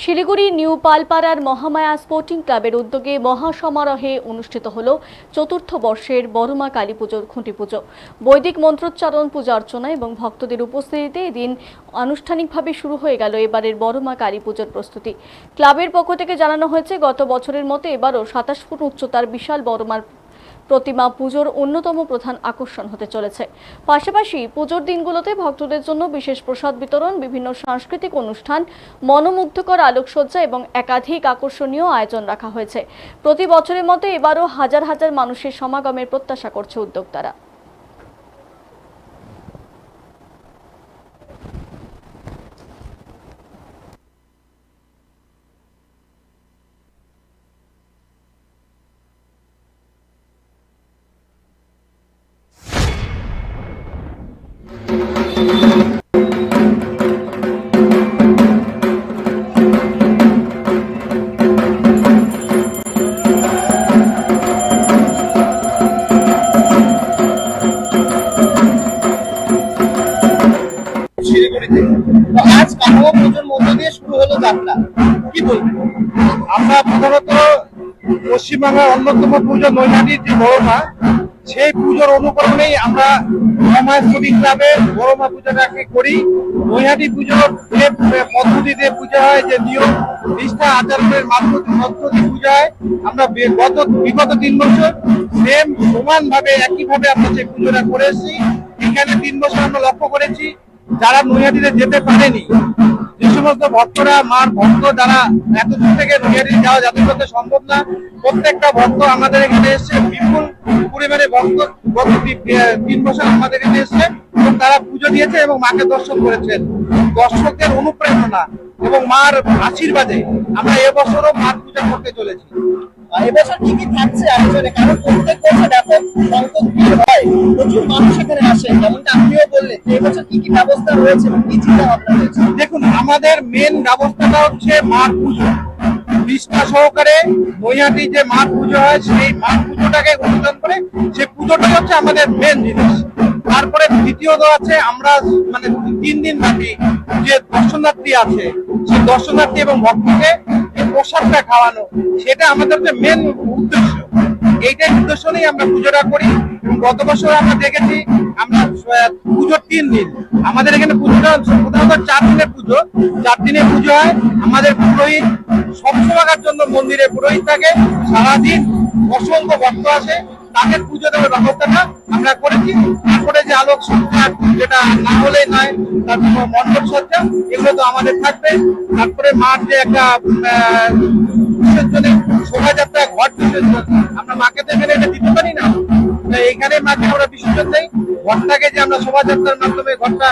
Siliguri new পালপাড়ার Mahamaya sporting ক্লাবের উদ্যোগে মহাসমারোহে অনুষ্ঠিত হল চতুর্থ বর্ষের বড়মা কালী পুজোর খুঁটি পুজো। বৈদিক মন্ত্রোচ্চারণ, পূজা অর্চনা এবং ভক্তদের উপস্থিতিতে এদিন আনুষ্ঠানিকভাবে শুরু হয়ে গেল এবারের বড়মা কালী পুজোর প্রস্তুতি। ক্লাবের পক্ষ থেকে জানানো হয়েছে, গত বছরের মতো এবারও 27 ফুট উচ্চতার বিশাল বড়মার প্রতিমা পুজোর অন্যতম প্রধান আকর্ষণ হতে চলেছে। পাশাপাশি পুজোর দিনগুলোতে ভক্তদের জন্য বিশেষ প্রসাদ বিতরণ, বিভিন্ন সাংস্কৃতিক অনুষ্ঠান, মনোমুগ্ধকর আলোকসজ্জা এবং একাধিক আকর্ষণীয় আয়োজন রাখা হয়েছে। প্রতি বছরের মতো এবারও হাজার হাজার মানুষের সমাগমের প্রত্যাশা করছে উদ্যোক্তারা। শিলিগুড়িতে আজ কাঠামো পুজোর মধ্য দিয়ে শুরু হলো যাত্রা, কি বলবো? আমরা প্রধানত পশ্চিমবাংলার অন্যতম পুজো নৈহাটির যে বড়মা, সেই পুজোর অনুকরণেই আমরা মহামায়া স্পোর্টিং ক্লাবের বড়মা পুজোটাকে করি। নৈহাটি পুজোর যে পদ্ধতিতে পূজা হয়, যে নিয়ম নিষ্ঠা আচরণের মধ্য দিয়ে পূজা হয়, আমরা বিগত 3 বছর সেম সমান ভাবে একইভাবে আমরা সেই পুজোটা করে এসেছি। এখানে 3 বছর আমরা লক্ষ্য করেছি, যারা নৈহাটিতে যেতে পারেনি, যে সমস্ত ভক্তরা, মার ভক্ত যারা এত দূর থেকে নৈহাটি যাওয়া যাদের পক্ষে সম্ভব না, প্রত্যেকটা ভক্ত আমাদের এখানে এসছে। বিপুল পরিমাণে ভক্ত গত 3 বছর আমাদের এখানে এসছে এবং তারা পুজো দিয়েছে এবং মাকে দর্শন করেছেন। দর্শকদের অনুপ্রেরণা এবং মার আশীর্বাদে আমরা এবছরও মার পূজা করতে চলেছি। এবছর কি কি থাকছে আয়োজনে? কারণ প্রত্যেক বছর ব্যাপক সংখ্যক ভিড় হয়, প্রচুর মানুষ এখানে আসেন, যেমনটা আপনিও বললেন যে এবছর কি কি ব্যবস্থা রয়েছে এবং কি চিন্তা ভাবনা রয়েছে? দেখুন, আমাদের মেন ব্যবস্থাটা হচ্ছে মার পুজো। নিষ্ঠা সহকারে নৈহাটি যে মার পুজো হয়, সেই মার পুজোটাকে অনুসরণ করে সেই পুজোটাই হচ্ছে আমাদের মেন জিনিস। তারপরে দ্বিতীয়ত আছে, আমরা মানে 3 দিন ব্যাপী যে দর্শনার্থী আছে, সেই দর্শনার্থী এবং ভক্তকে প্রসাদটা খাওয়ানো, সেটা আমাদের যে মেন উদ্দেশ্য। এইটাই উদ্দেশ্য নিয়ে আমরা পুজোটা করি। গত বছর আমরা দেখেছি, আমরা পুজোর 3 দিন আমাদের এখানে পুজোটা প্রধানত 4 দিনের পুজো। 4 দিনের পুজো হয়। আমাদের পুরোহিত সবসময়ের জন্য মন্দিরে পুরোহিত থাকে, সারাদিন অসংখ্য ভক্ত আসে, তাদের পুজো দেওয়ার ব্যবস্থাটা আমরা করেছি। তারপরে যে আলোক সজ্জা, যেটা না হলেই নয়, তারপর মণ্ডপ সজ্জা, এগুলো তো আমাদের থাকবে। তারপরে মার যে একটা বিসর্জনে শোভাযাত্রা, ঘট বিসর্জন, আমরা মাকে তো এখানে এটা দিতে পারি না, এইখানে মাকে আমরা বিসর্জন দেই। ঘরটাকে যে আমরা শোভাযাত্রার মাধ্যমে ঘরটা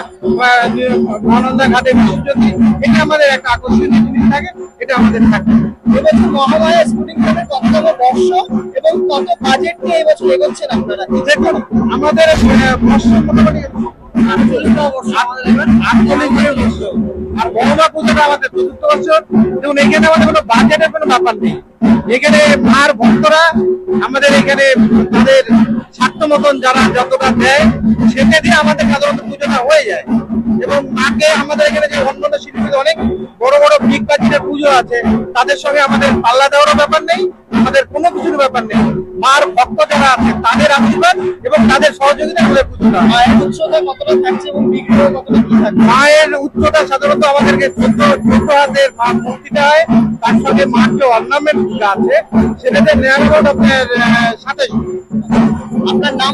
মহানন্দা ঘাটে বিসর্জন দিই, এটা আমাদের একটা আকর্ষণীয় জিনিস থাকে, এটা আমাদের থাকে। এবছর মহামায়া স্পোর্টিং ক্লাবের কততম বর্ষ এবং কত বাজেট নিয়ে এবছর এগোচ্ছেন আপনারা? দেখুন, আমাদের বর্ষ মোটামুটি 48 বর্ষ, আমাদের এবার 48 বর্ষ। আর বড়মা পুজোটা আমাদের 4th বছর। দেখুন, এখানে আমাদের কোনো বাজেটের কোনো ব্যাপার নেই। এখানে মার ভক্তরা আমাদের এখানে তাদের স্বার্থ মতন যারা যতটা দেয়, সেটা দিয়ে আমাদের সাধারণত পুজোটা হয়ে যায়। এবং মাকে আমাদের এখানে যে অন্যান্য শিল্পীদের অনেক বড় বড় বিগ বাজেটের পুজো আছে, তাদের সঙ্গে আমাদের পাল্লা দেওয়ারও ব্যাপার নেই, আমাদের কোনো কিছুর ব্যাপার নেই। মার ভক্ত যারা আছে তাদের আশীর্বাদ এবং তাদের সহযোগিতা করে পুজোটা। মায়ের উৎসবটা কতটা থাকছে এবং বিগ্রহ কতটা কি থাকছে? মায়ের উচ্চতা সাধারণত আমাদেরকে 14 হাতের মা মূর্তিটা হয়, তার সঙ্গে মার যে অর্নামেন্ট আছে সেটাতে নেওয়া আপনার 27। আপনার নাম